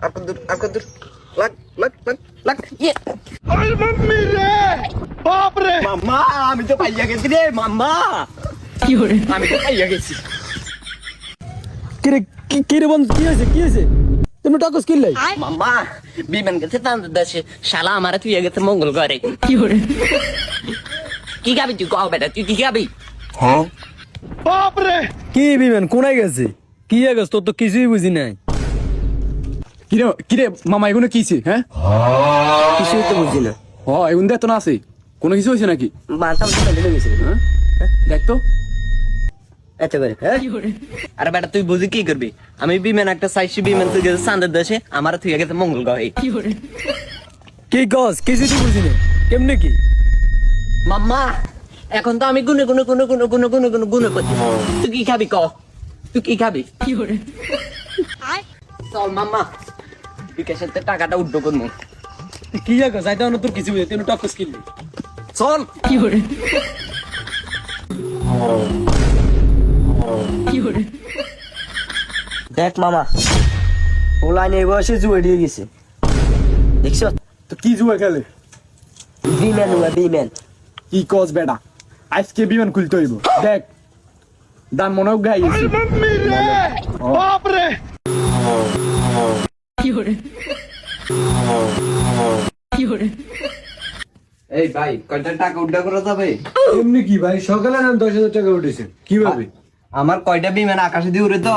आपका दूर लग लग लग लग ये अरे मम्मी रे बाप रे मामा আমি তো পাইয়া গেছি রে মাম্মা কি হরে আমি তো পাইয়া গেছি কিরে বন্ধু কি হয়েছে তুমি টাকস কিনলে মাম্মা বিমান গেছে তান দেশে শালা আমারে তুই গেছে মঙ্গল করে কি হরে কি খাবি তুই কও বেটা তুই কি খাবি बाप रे কি বিমান কোনায় গেছে কি গেছে তোর তো কিছুই বুঝি নাই কিরে মামা এগুলো কিছে হ্যাঁ কিছুই তো বুঝি না হ এগুলো দেখ তো না আছে কোনো কিছু হয়েছে নাকি মাথা ফেলে গেছে হ্যাঁ দেখ তো এত করে কি হরে আরে বেটা তুই বুঝি কি করবি আমি বিমান একটা সাইসি বিমান তুই গেছে চাঁদের দেশে আমার তুই গেছে মঙ্গল গ্রহে কি হরে কি গস কিছুই তো বুঝি না কেমনে কি মাম্মা এখন তো আমি গুনে গুনে গুনে গুনে গুনে গুনে গুনে গুনে করছি তুই কি খাবি ক তুই কি খাবি কি হরে চল মাম্মা বিকাশের তে টাকাটা উড্ড করবো কি গস আইতা না তোর কিছু বুঝি তুই টাকস কিনলি চল কি হরে কি হরে দেখ মামা ওলাইন এই বয়সে জুয়ে দিয়ে গেছে দেখছ তো কি জুয়া খেলে বিম্যান কি কস বেটা আজকে বিমান খুলতে হইব দেখ দান মনে হোক গাই अरे मम्मी रे बाप रे কি হরে কি হরে এই ভাই কয়টা টাকা উড্ডা করা যাবে এমনি কি ভাই সকালে না 10,000 টাকা উঠেছে কিভাবে আমার কয়টা বিমান আকাশে দিয়ে উড়ে তো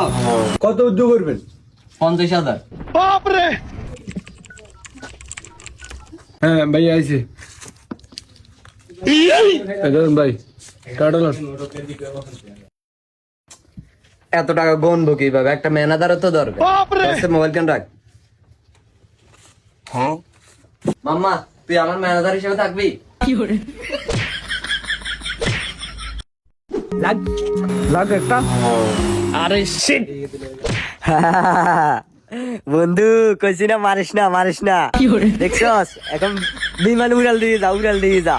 কত উদ্যোগ করবেন 50,000 बाप रे হ্যাঁ ভাই আইছে এখন ভাই কাটালাম এত টাকা গনবো কিভাবে একটা ম্যানেজারও তো দরকার बाप रे মোবাইল কেন রাখ মাম্মা তুই আমার ম্যানেজার হিসেবে থাকবি কি হরে লাগ একটা আরে শিট বন্ধু কইছি না মারিস না কি হরে দেখছস এখন বিমান উড়াল দিয়ে যা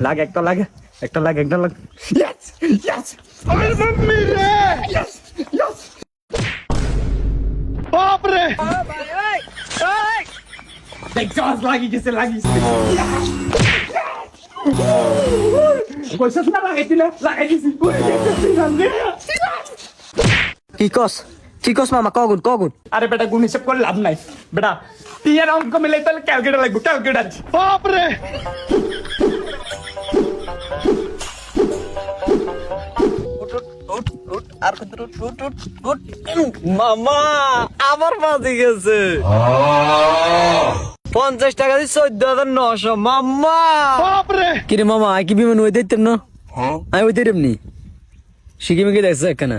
লাগ একটা লাগ अरे मम्मी रे बाप रे দেখ জস লাগি গেছে কইছস না লাগাই দিছি কি কস মামা কগুন আরে বেটা গুণ হিসাব করে লাভ নাই বেটা টিয়ার অঙ্ক মিলে তাহলে ক্যালকুলেটর লাগবে ক্যালকুলেটর बाप रे মামা আবার বাজে গেছে 50 টাকা দিয়ে 14,900 মাম্মা बाप रे কিরে মামা আই কি বিমান ওই দিতেন না আমি ওই দিতাম নি শিকিমে কি দেখছ এখানে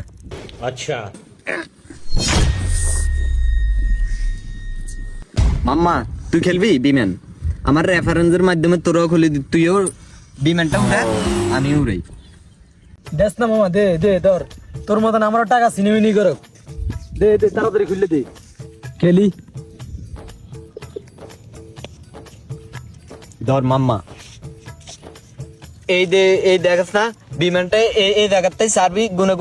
মাম্মা তুই খেলবি বিমান আমার রেফারেন্সের মাধ্যমে তোরাও খুলে তুইও বিমানটা উড়া আমি উড়াই দেখ না মামা দে ধর তোর মতন আমারও টাকা সিনেমিনি করো দে তাড়াতাড়ি খুললে দে খেলি ধর মাম্মা এই দেখাস না বিমানটা এই জায়গাতে সার্বি গুনে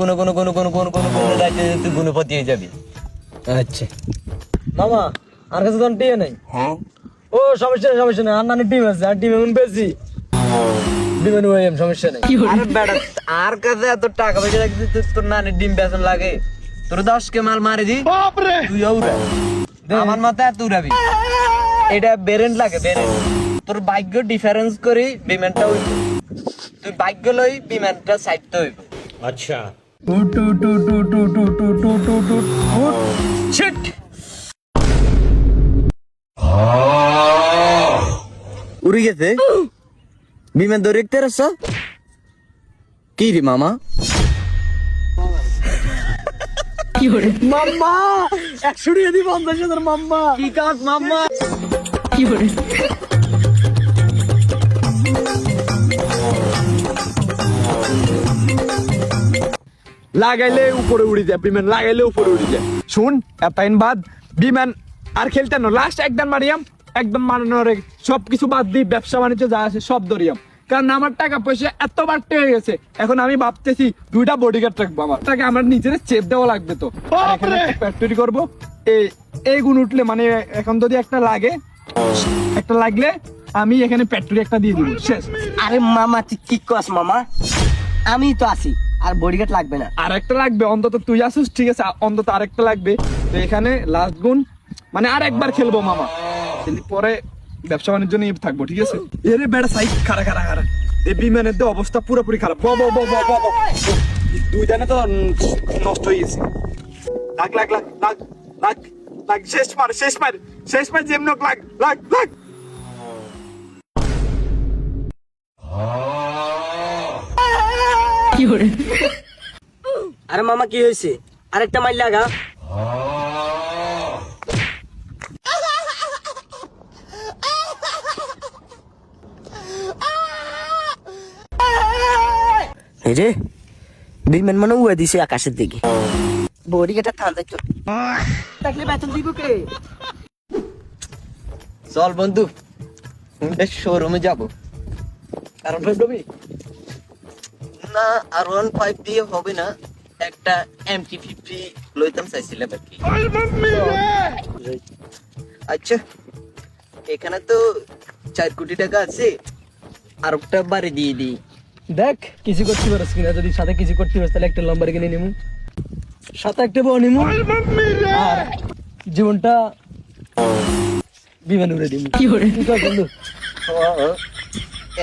তুই গুণপতি হয়ে যাবি আচ্ছা মামা আর কাছে তখন টিয়ে নাই ও সমস্যা নাই আর নানি টিম আছে আর টিম এমন বেশি বিমান ওএম সমস্যা নাই কি হরে আরে বেটা আর কাছে এত টাকা পয়সা রাখছিস তোর নানি ডিম বেতন লাগে তোর 10 কে মাল মারি দি बाप रे তুই উড়া আমার মাথায় এত উড়াবি এটা বেরেন্ট লাগে বেরেন্ট তোর ভাগ্য ডিফারেন্স করি বিমানটা উড়বে তুই ভাগ্য লই বিমানটা সাইডতে হইব শিট উড়ে গেছে বিমান ধরে দেখতে রাখছ কি রে মামা কি হরে মাম্মা 100 টাকা দি 50,000 মাম্মা কি কাজ মামা কি হরে লাগাইলে উপরে উড়ে যায় বিমান লাগাইলে উপরে উড়ে যায় শুন এতদিন বাদ বিমান আর খেলতে না লাস্ট একদম মারিয়াম একদম মারানোর সবকিছু বাদ দিই ব্যবসা বাণিজ্য যা আছে সব ধরিয়াম কারণ আমার টাকা পয়সা এত বাড়তে হয়ে গেছে এখন আমি ভাবতেছি 2টা বডিগার্ড রাখবো আমার টাকা আমার নিজের চেপ দেওয়া লাগবে তো ফ্যাক্টরি করবো এই গুণ উঠলে মানে এখন যদি একটা লাগলে আমি এখানে পেট্রোল একটা দিয়ে দিব শেষ। আরে মামা তুই কি কস মামা, আমি তো আছি, আর বডিগার্ড লাগবে না। আর একটা লাগবে, অন্তত তুই আসিস ঠিক আছে, অন্তত আরেকটা লাগবে। তো এখানে লাস্ট গুণ মানে আর একবার খেলবো মামা, কিন্তু পরে ব্যবসা বাণিজ্য নিয়ে থাকবো ঠিক আছে। এরে বেড়া সাইড খারা এই বিমানের তো অবস্থা পুরোপুরি খারাপ। দুই দানে তো নষ্ট হয়ে গেছে। লাগ শেষ মার যেমন লাগ কি hore আরে মামা কি হয়েছে, আরেকটা মাইল লাগা। এই রে বিমান মানে উড়ে দিছে আকাশের দিকে, বডিগার্ডটা থামতে চল থাকলে বেতন দিব কে? চল বন্ধু শোরুমে যাবো। কারণ ভাববি না R15 দিয়ে হবে না, একটা MT-50 লইতাম চাইছিলাম আর কি। আচ্ছা এখানে তো 4 কোটি টাকা আছে, আর একটা বাড়ি দিয়ে দিই। দেখ কিছু করতে পারস কিনা, যদি সাথে কিছু করতে পারস তাহলে একটা লম্বার কিনে নিমু, সাথে একটা বউ নিমু, আর জীবনটা বিমান উড়ে দিমু। কি hore কি কর বন্ধু?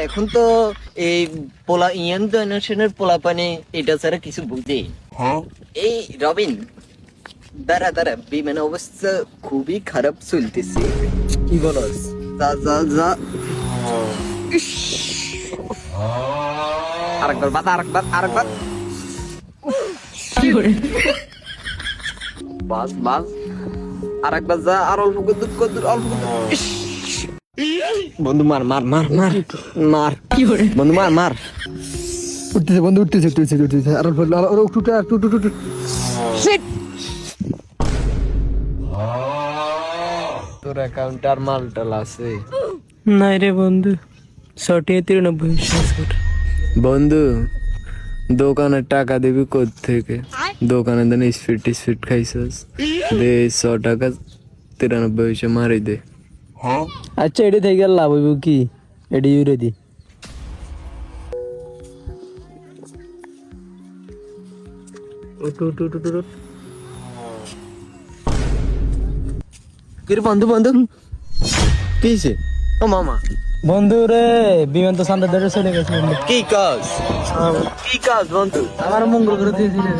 এখন তো এই ইয়াং জেনারেশনের পোলাপানে এটা ছাড়া কিছু বুঝে। এই রবিন দাঁড়া বিমানের অবস্থা খুবই খারাপ চলতেছে। কি বলস? যা আরেকবার কি hore বাস আরেকবার যা, আর অল্প কদ্দুর ইস! বন্ধু মার কি hore বন্ধু মার উঠতেছে বন্ধু, উঠতেছে আর একটু তোর অ্যাকাউন্টে আর মালটাল আছে? নাই রে বন্ধু, 93 শেষ কর। বন্ধু দোকানের টাকা দিবি থেকে? দোকানে দেন স্পিড খাইছস, দে 100 টাকা 93 পয়সা মারি দে। আচ্ছা এটি থেকে গেল লাভ হইব কি? এটি উড়ে দি। কিরে বন্ধু কি হইছে? ও মামা বন্ধু রে বিমান তো সামনে ধরে চলে গেছে বন্ধু। কি কাজ বন্ধু? আমার মঙ্গল করে দিয়েছিলে।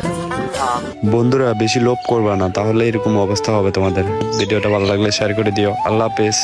বন্ধুরা বেশি লোভ করবা না, তাহলে এরকম অবস্থা হবে তোমাদের। ভিডিওটা ভালো লাগলে শেয়ার করে দিও। আল্লাহ হাফেজ।